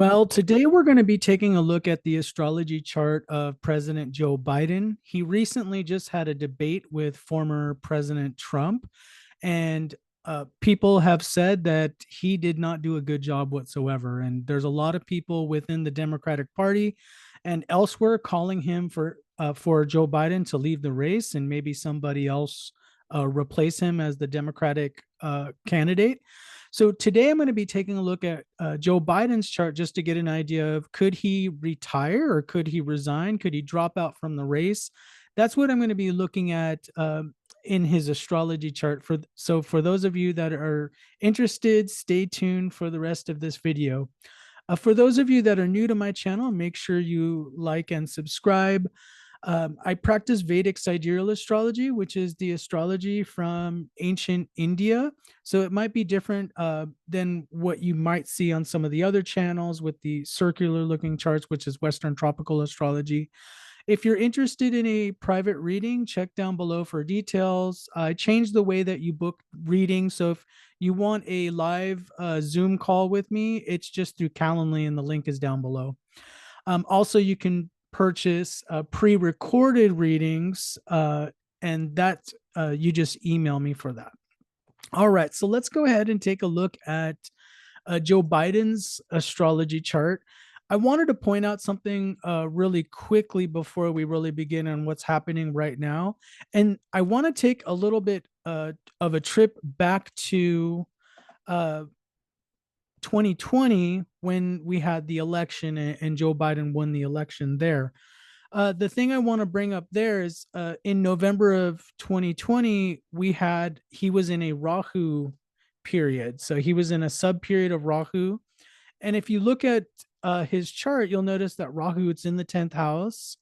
Well, today we're going to be taking a look at the astrology chart of President Joe Biden. He recently just had a debate with former President Trump, and people have said that he did not do a good job whatsoever. And there's a lot of people within the Democratic Party and elsewhere calling him for Joe Biden to leave the race and maybe somebody else replace him as the Democratic candidate. So today I'm going to be taking a look at Joe Biden's chart just to get an idea of could he retire or could he resign? Could he drop out from the race? That's what I'm going to be looking at in his astrology chart. For those of you that are interested, stay tuned for the rest of this video. For those of you that are new to my channel, make sure you like and subscribe. I practice Vedic sidereal astrology, which is the astrology from ancient India. So it might be different than what you might see on some of the other channels with the circular looking charts, which is Western tropical astrology. If you're interested in a private reading, check down below for details. I changed the way that you book readings. So if you want a live Zoom call with me, it's just through Calendly and the link is down below. Also, you can purchase pre-recorded readings, and that you just email me for that. All right, so let's go ahead and take a look at Joe Biden's astrology chart. I wanted to point out something really quickly before we really begin on what's happening right now. And I want to take a little bit of a trip back to 2020 when we had the election and Joe Biden won the election there. The thing I want to bring up there is in November of 2020, he was in a Rahu period. So he was in a sub period of Rahu. And if you look at his chart, you'll notice that Rahu, it's in the 10th house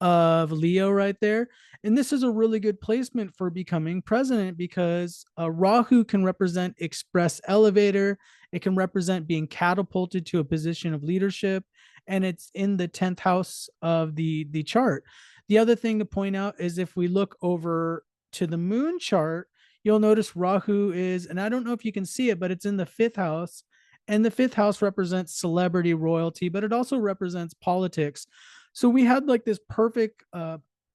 of Leo right there. And this is a really good placement for becoming president because Rahu can represent express elevator. It can represent being catapulted to a position of leadership. And it's in the 10th house of the chart. The other thing to point out is if we look over to the moon chart, you'll notice Rahu is, and I don't know if you can see it, but it's in the 5th house. And the 5th house represents celebrity royalty, but it also represents politics. So we had like this perfect,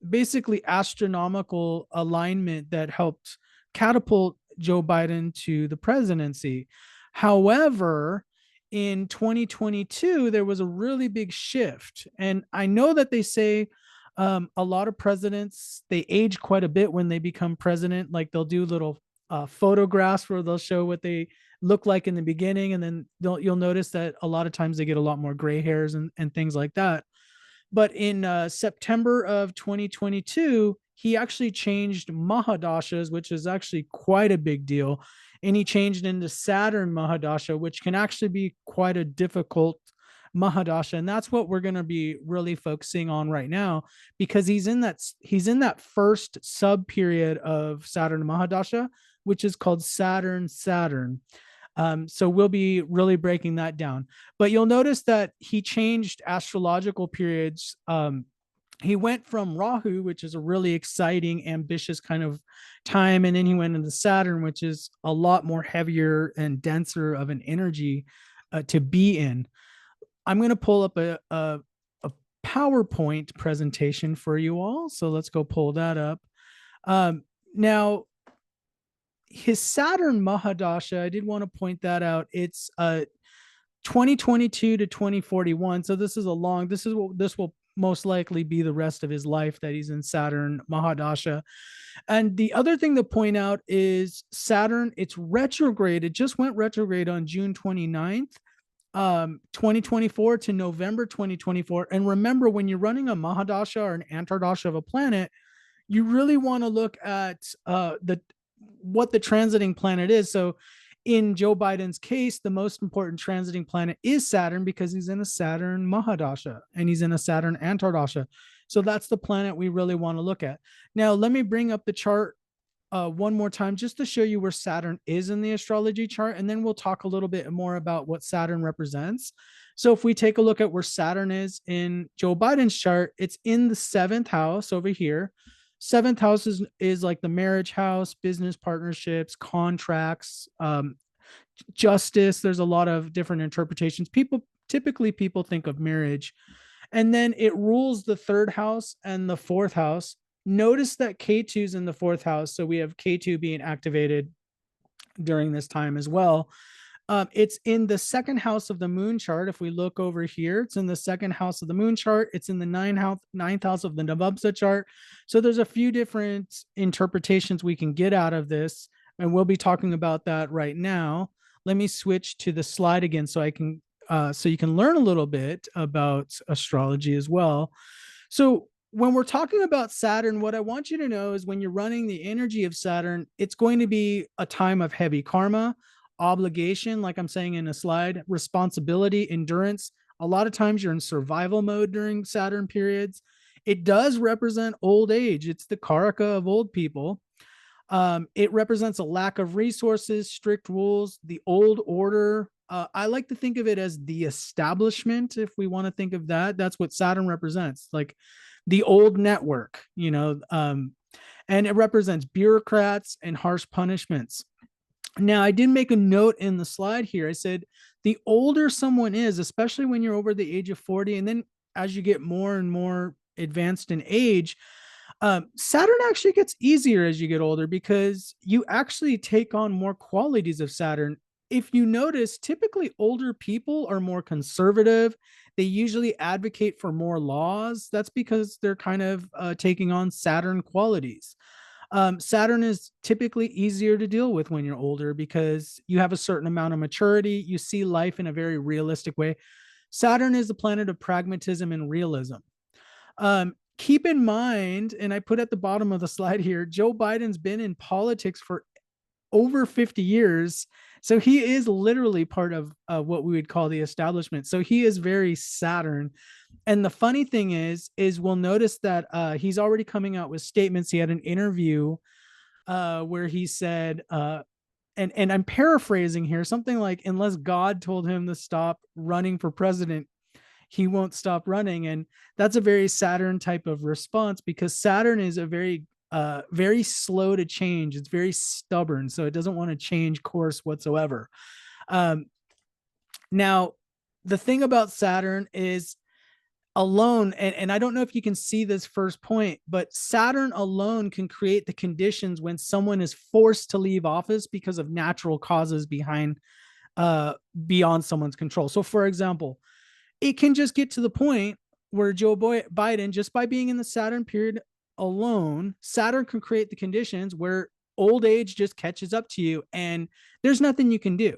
basically astronomical alignment that helped catapult Joe Biden to the presidency. However, in 2022, there was a really big shift. And I know that they say a lot of presidents, they age quite a bit when they become president. Like they'll do little photographs where they'll show what they look like in the beginning. And then you'll notice that a lot of times they get a lot more gray hairs and things like that. But in September of 2022, he actually changed Mahadashas, which is actually quite a big deal. And he changed into Saturn Mahadasha, which can actually be quite a difficult Mahadasha. And that's what we're going to be really focusing on right now, because he's in that first sub period of Saturn Mahadasha, which is called Saturn Saturn. So we'll be really breaking that down. But you'll notice that he changed astrological periods. He went from Rahu, which is a really exciting, ambitious kind of time, and then he went into Saturn, which is a lot more heavier and denser of an energy to be in. I'm going to pull up a PowerPoint presentation for you all. So let's go pull that up. Now, his Saturn Mahadasha, I did want to point that out. It's 2022 to 2041. So this will most likely be the rest of his life that he's in Saturn Mahadasha. And the other thing to point out is Saturn, it's retrograde. It just went retrograde on June 29th, 2024 to November 2024. And remember, when you're running a Mahadasha or an Antardasha of a planet, you really want to look at what the transiting planet is. So in Joe Biden's case, the most important transiting planet is Saturn because he's in a Saturn Mahadasha and he's in a Saturn Antardasha. So that's the planet we really want to look at. Now, let me bring up the chart one more time just to show you where Saturn is in the astrology chart. And then we'll talk a little bit more about what Saturn represents. So if we take a look at where Saturn is in Joe Biden's chart, it's in the 7th house over here. 7th house is like the marriage house, business partnerships, contracts, justice. There's a lot of different interpretations. People typically people think of marriage. And then it rules the third house and the fourth house. Notice that K2 is in the fourth house. So we have K2 being activated during this time as well. It's in the second house of the moon chart. If we look over here, it's in the second house of the moon chart. It's in the ninth house of the Navamsa chart. So there's a few different interpretations we can get out of this, and we'll be talking about that right now. Let me switch to the slide again so I can so you can learn a little bit about astrology as well. So when we're talking about Saturn, what I want you to know is when you're running the energy of Saturn, it's going to be a time of heavy karma, obligation, like I'm saying in a slide, responsibility, endurance. A lot of times you're in survival mode during Saturn periods. It does represent old age. It's the karaka of old people. It represents a lack of resources, strict rules, the old order. I like to think of it as the establishment. If we want to think of that, that's what Saturn represents, like the old network, and it represents bureaucrats and harsh punishments. Now, I did make a note in the slide here. I said the older someone is, especially when you're over the age of 40, and then as you get more and more advanced in age, Saturn actually gets easier as you get older because you actually take on more qualities of Saturn. If you notice, typically older people are more conservative. They usually advocate for more laws. That's because they're kind of taking on Saturn qualities. Saturn is typically easier to deal with when you're older because you have a certain amount of maturity. You see life in a very realistic way. Saturn is the planet of pragmatism and realism. Keep in mind, and I put at the bottom of the slide here, Joe Biden's been in politics for over 50 years. So he is literally part of what we would call the establishment. So he is very Saturn. And the funny thing is we'll notice that he's already coming out with statements. He had an interview where he said, and I'm paraphrasing here, something like, unless God told him to stop running for president, he won't stop running. And that's a very Saturn type of response because Saturn is a very slow to change. It's very stubborn. So it doesn't want to change course whatsoever. Now, the thing about Saturn is alone, and I don't know if you can see this first point, but Saturn alone can create the conditions when someone is forced to leave office because of natural causes beyond someone's control. So for example, it can just get to the point where Joe Biden, just by being in the Saturn period alone, Saturn can create the conditions where old age just catches up to you and there's nothing you can do.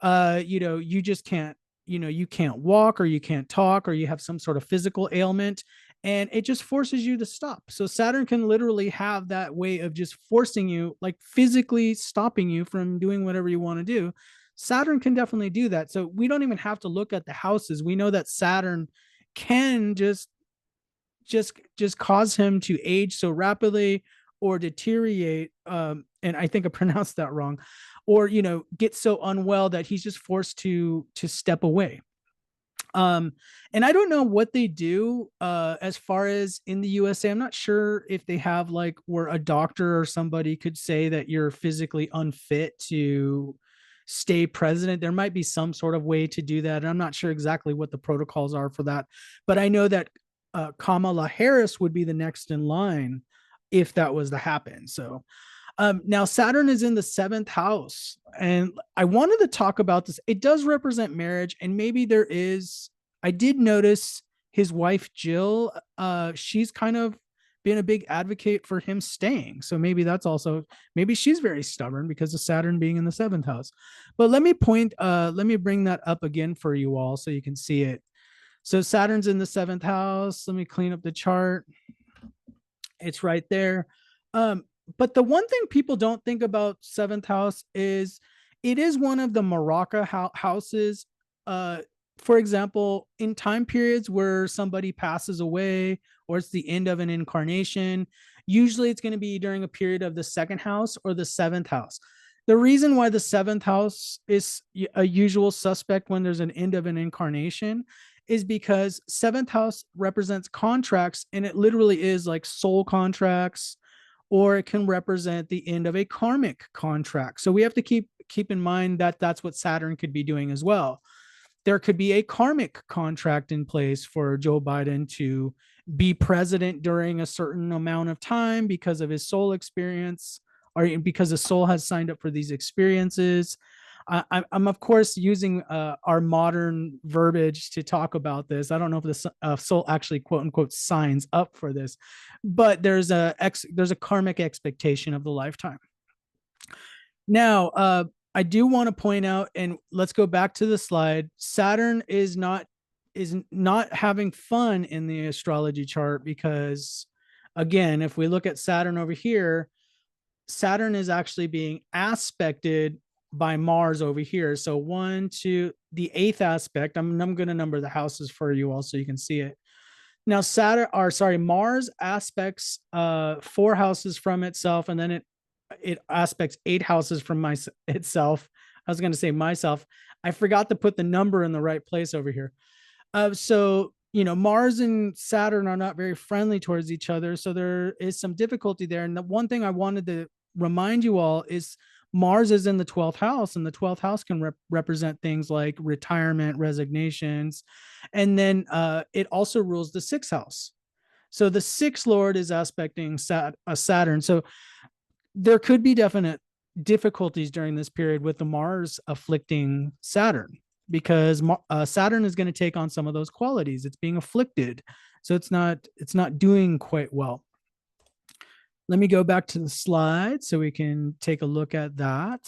You just can't, you can't walk or you can't talk or you have some sort of physical ailment and it just forces you to stop. So Saturn can literally have that way of just forcing you, like physically stopping you from doing whatever you want to do. Saturn can definitely do that. So we don't even have to look at the houses. We know that Saturn can just cause him to age so rapidly or deteriorate. And I think I pronounced that wrong, or, get so unwell that he's just forced to step away. And I don't know what they do as far as in the USA. I'm not sure if they have like where a doctor or somebody could say that you're physically unfit to stay president. There might be some sort of way to do that. And I'm not sure exactly what the protocols are for that. But I know that Kamala Harris would be the next in line if that was to happen. So now Saturn is in the seventh house. And I wanted to talk about this. It does represent marriage. And maybe I did notice his wife, Jill, she's kind of been a big advocate for him staying. So maybe maybe she's very stubborn because of Saturn being in the seventh house. But let me bring that up again for you all so you can see it. So Saturn's in the seventh house. Let me clean up the chart. It's right there. But the one thing people don't think about seventh house is it is one of the Maraca houses. For example, in time periods where somebody passes away or it's the end of an incarnation, usually it's going to be during a period of the second house or the seventh house. The reason why the seventh house is a usual suspect when there's an end of an incarnation is because seventh house represents contracts, and it literally is like soul contracts, or it can represent the end of a karmic contract. So we have to keep in mind that that's what Saturn could be doing as well. There could be a karmic contract in place for Joe Biden to be president during a certain amount of time because of his soul experience, or because the soul has signed up for these experiences. I'm of course using our modern verbiage to talk about this. I don't know if the soul actually quote unquote signs up for this, but there's a karmic expectation of the lifetime. Now, I do want to point out, and let's go back to the slide. Saturn is not having fun in the astrology chart because, again, if we look at Saturn over here, Saturn is actually being aspected by Mars over here. So one, two, the eighth aspect. I'm going to number the houses for you all so you can see it. Now Mars aspects four houses from itself, and then it aspects eight houses from itself. I was going to say myself. I forgot to put the number in the right place over here. So Mars and Saturn are not very friendly towards each other, so there is some difficulty there. And the one thing I wanted to remind you all is Mars is in the 12th house, and the 12th house can represent things like retirement, resignations, and then it also rules the 6th house. So the 6th lord is aspecting Saturn. So there could be definite difficulties during this period with the Mars afflicting Saturn, because Saturn is going to take on some of those qualities. It's being afflicted, so it's not doing quite well. Let me go back to the slide so we can take a look at that.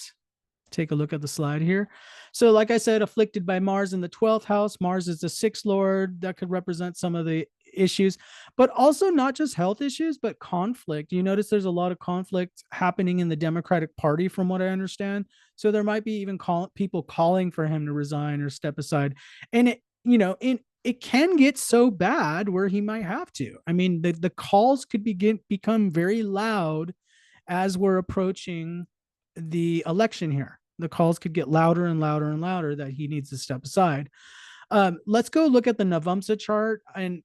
Take a look at the slide here. So like I said, afflicted by Mars in the 12th house. Mars is the 6th lord. That could represent some of the issues, but also not just health issues, but conflict. You notice there's a lot of conflict happening in the Democratic Party, from what I understand. So there might be even people calling for him to resign or step aside. And it can get so bad where he might have to. I mean, the calls could become very loud as we're approaching the election here. The calls could get louder and louder and louder that he needs to step aside. Let's go look at the Navamsa chart. And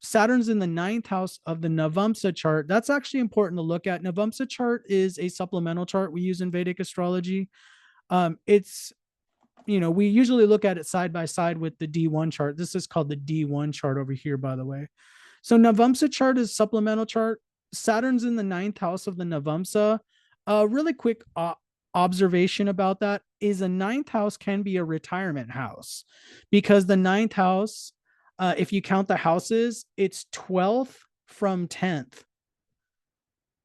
Saturn's in the 9th house of the Navamsa chart. That's actually important to look at. Navamsa chart is a supplemental chart we use in Vedic astrology. We usually look at it side by side with the D1 chart. This is called the D1 chart over here, by the way. So Navamsa chart is supplemental chart. Saturn's in the 9th house of the Navamsa. Really quick observation about that is the 9th house can be a retirement house, because the 9th house, if you count the houses, it's 12th from 10th.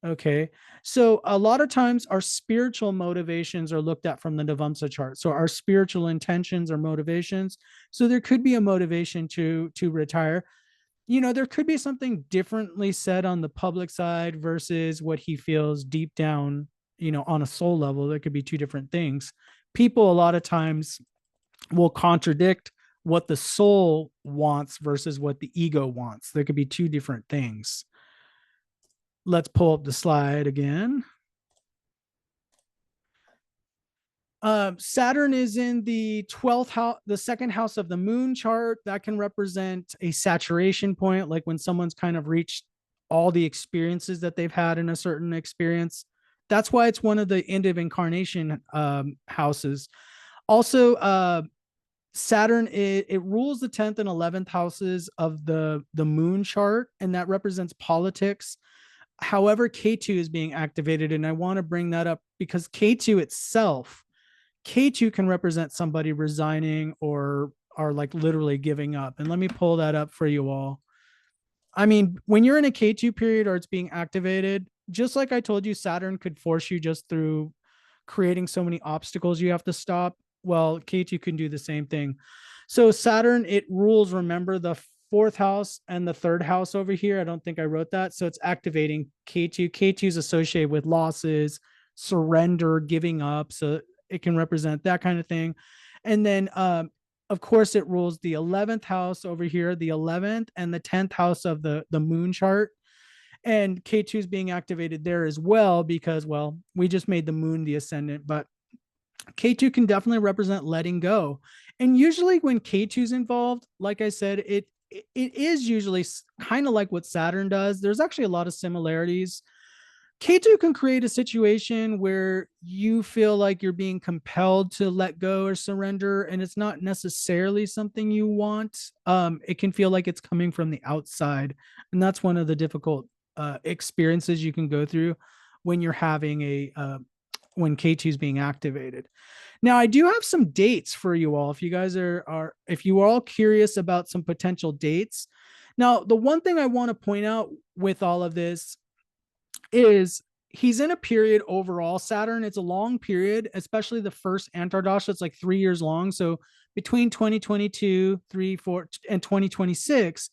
Okay. So a lot of times our spiritual motivations are looked at from the Navamsa chart. So our spiritual intentions or motivations. So there could be a motivation to retire. There could be something differently said on the public side versus what he feels deep down, on a soul level. There could be two different things. People a lot of times will contradict what the soul wants versus what the ego wants. There could be two different things. Let's pull up the slide again. Saturn is in the 12th house, the 2nd house of the moon chart. That can represent a saturation point, like when someone's kind of reached all the experiences that they've had in a certain experience. That's why it's one of the end of incarnation houses. Also, Saturn, it rules the 10th and 11th houses of the moon chart, and that represents politics. However, K2 is being activated, and I want to bring that up because K2 itself, K2 can represent somebody resigning or like literally giving up. And let me pull that up for you all. I mean, when you're in a K2 period or it's being activated, just like I told you, Saturn could force you just through creating so many obstacles you have to stop. Well, K2 can do the same thing. So Saturn, it rules, remember, the 4th house and the 3rd house over here. I don't think I wrote that. So it's activating K2. K2 is associated with losses, surrender, giving up. So it can represent that kind of thing. And then, of course, it rules the 11th house over here, the 11th and the 10th house of the moon chart. And K2 is being activated there as well because, well, we just made the moon the ascendant, but K2 can definitely represent letting go. And usually when K2 is involved, like I said, it is usually kind of like what Saturn does. There's actually a lot of similarities. K2 can create a situation where you feel like you're being compelled to let go or surrender, and it's not necessarily something you want. It can feel like it's coming from the outside, and that's one of the difficult experiences you can go through when you're having when K2 is being activated. Now, I do have some dates for you all. If you guys if you are all curious about some potential dates. Now, the one thing I want to point out with all of this is he's in a period overall. Saturn, it's a long period, especially the first Antardasha. It's like 3 years long. So between 2022, 3, 4, and 2026,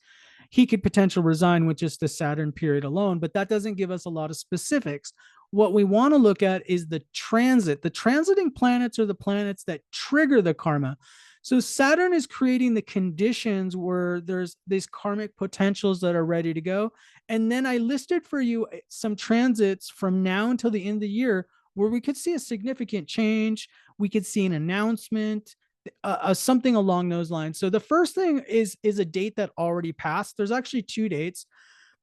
he could potentially resign with just the Saturn period alone, but that doesn't give us a lot of specifics. What we want to look at is the transit. The transiting planets are the planets that trigger the karma. So Saturn is creating the conditions where there's these karmic potentials that are ready to go. And then I listed for you some transits from now until the end of the year where we could see a significant change. We could see an announcement, something along those lines. So the first thing is a date that already passed. There's actually two dates.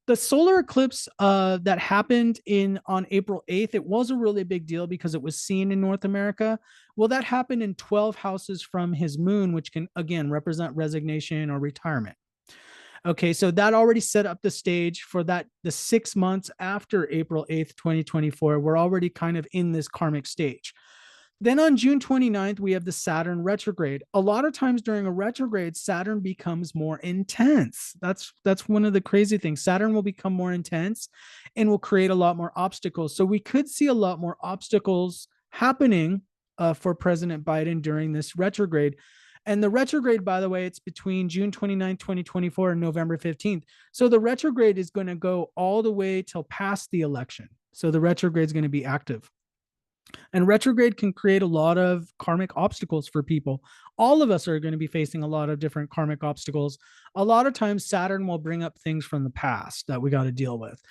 The solar eclipse that happened on April 8th, it was a really big deal because it was seen in North America. Well, that happened in 12 houses from his moon, which can, again, represent resignation or retirement. Okay, so that already set up the stage for that. The 6 months after April 8th, 2024, we're already kind of in this karmic stage. Then on June 29th, we have the Saturn retrograde. A lot of times during a retrograde, Saturn becomes more intense. That's one of the crazy things. Saturn will become more intense and will create a lot more obstacles. So we could see a lot more obstacles happening for President Biden during this retrograde. And the retrograde, by the way, it's between June 29th, 2024 and November 15th. So the retrograde is going to go all the way till past the election. So the retrograde is going to be active. And retrograde can create a lot of karmic obstacles for people. All of us are going to be facing a lot of different karmic obstacles. A lot of times, Saturn will bring up things from the past that we got to deal with.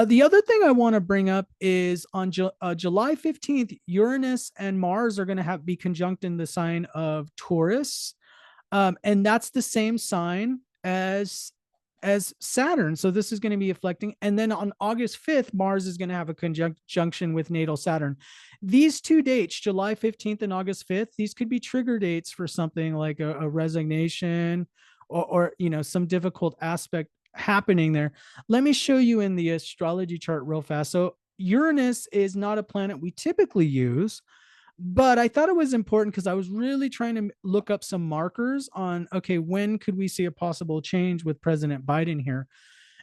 The other thing I want to bring up is on July 15th, Uranus and Mars are going to be conjunct in the sign of Taurus. And that's the same sign as Saturn. So this is going to be affecting. And then on August 5th, Mars is going to have a conjunction with natal Saturn. These two dates, July 15th and August 5th, these could be trigger dates for something like a resignation or some difficult aspect happening there. Let me show you in the astrology chart real fast. So Uranus is not a planet we typically use, but I thought it was important because I was really trying to look up some markers on, okay, when could we see a possible change with President Biden here?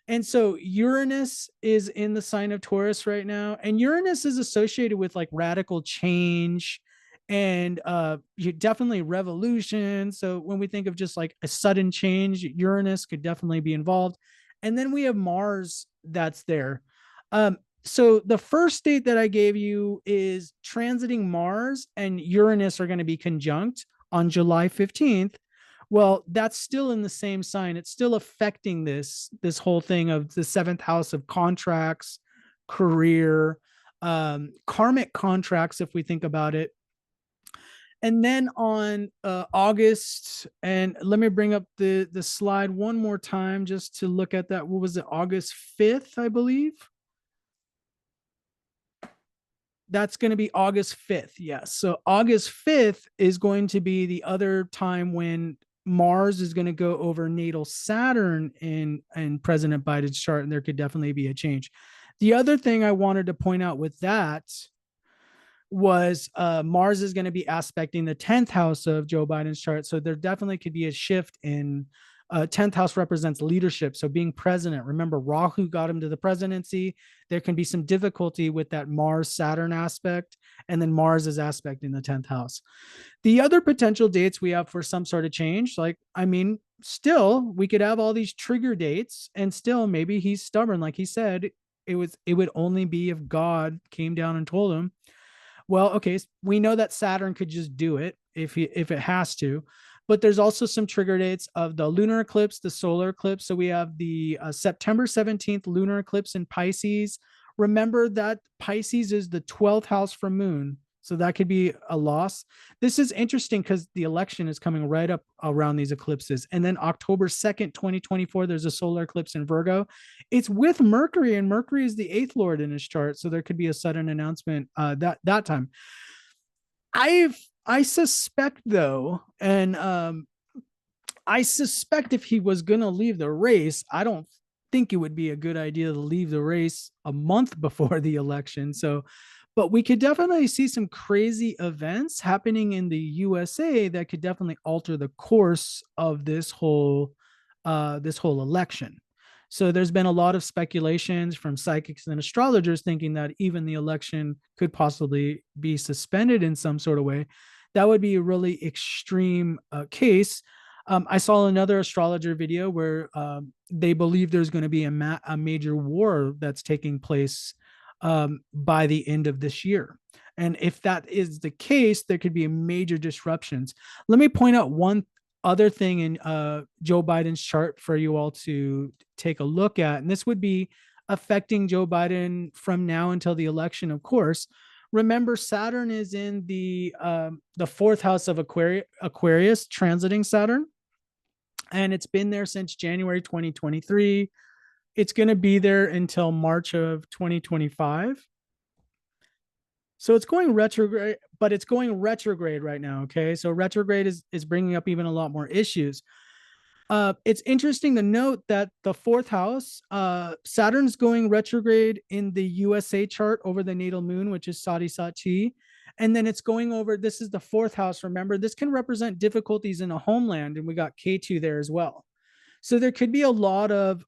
And so Uranus is in the sign of Taurus right now. And Uranus is associated with like radical change and definitely revolution. So when we think of just like a sudden change, Uranus could definitely be involved. And then we have Mars that's there. So the first date that I gave you is transiting Mars and Uranus are going to be conjunct on July 15th. Well, that's still in the same sign. It's still affecting this whole thing of the seventh house of contracts, career, karmic contracts, if we think about it. And then on August, and let me bring up the slide one more time just to look at that. What was it? August 5th, I believe. That's going to be August 5th. Yes. So August 5th is going to be the other time when Mars is going to go over natal Saturn in President Biden's chart, and there could definitely be a change. The other thing I wanted to point out with that was Mars is going to be aspecting the 10th house of Joe Biden's chart. So there definitely could be a shift in 10th house represents leadership. So being president, remember Rahu got him to the presidency. There can be some difficulty with that Mars Saturn aspect. And then Mars is aspect in the 10th house. The other potential dates we have for some sort of change, still we could have all these trigger dates and still maybe he's stubborn. Like he said, it would only be if God came down and told him. Well, okay, we know that Saturn could just do it if it has to. But there's also some trigger dates of the lunar eclipse, the solar eclipse. So we have the September 17th lunar eclipse in Pisces. Remember that Pisces is the 12th house from moon. So that could be a loss. This is interesting because the election is coming right up around these eclipses. And then October 2nd, 2024, there's a solar eclipse in Virgo. It's with Mercury, and Mercury is the eighth lord in his chart. So there could be a sudden announcement that time. I suspect though, and I suspect if he was going to leave the race, I don't think it would be a good idea to leave the race a month before the election. So, but we could definitely see some crazy events happening in the USA that could definitely alter the course of this whole election. So there's been a lot of speculations from psychics and astrologers thinking that even the election could possibly be suspended in some sort of way. That would be a really extreme case. I saw another astrologer video where they believe there's going to be a major war that's taking place by the end of this year. And if that is the case, there could be major disruptions. Let me point out one other thing in Joe Biden's chart for you all to take a look at. And this would be affecting Joe Biden from now until the election, of course. Remember, Saturn is in the fourth house of Aquarius, transiting Saturn, and it's been there since January 2023. It's going to be there until March of 2025. So it's going retrograde, but it's going retrograde right now. Okay, so retrograde is bringing up even a lot more issues. It's interesting to note that the fourth house, Saturn's going retrograde in the USA chart over the natal moon, which is Sadi Sati. And then it's going over, this is the fourth house. Remember, this can represent difficulties in a homeland. And we got K2 there as well. So there could be a lot of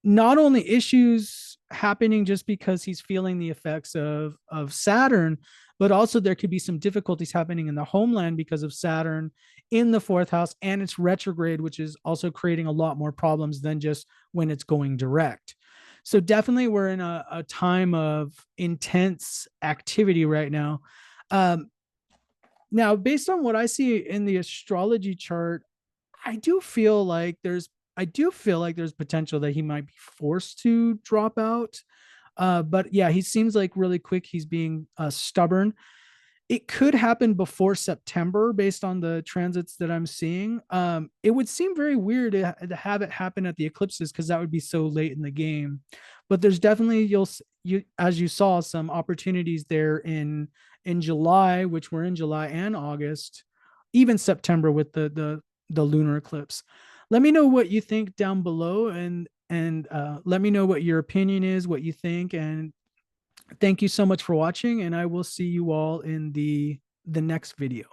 not only issues happening just because he's feeling the effects of Saturn, but also there could be some difficulties happening in the homeland because of Saturn in the fourth house, and it's retrograde, which is also creating a lot more problems than just when it's going direct. So definitely we're in a time of intense activity right now. Now, based on what I see in the astrology chart, I do feel like there's potential that he might be forced to drop out. But yeah, he seems like really quick. He's being stubborn. It could happen before September based on the transits that I'm seeing. It would seem very weird to have it happen at the eclipses because that would be so late in the game. But there's definitely you as you saw some opportunities there in July, which were in July and August, even September with the lunar eclipse. Let me know what you think down below, and let me know what your opinion is, what you think, and thank you so much for watching, and I will see you all in the next video.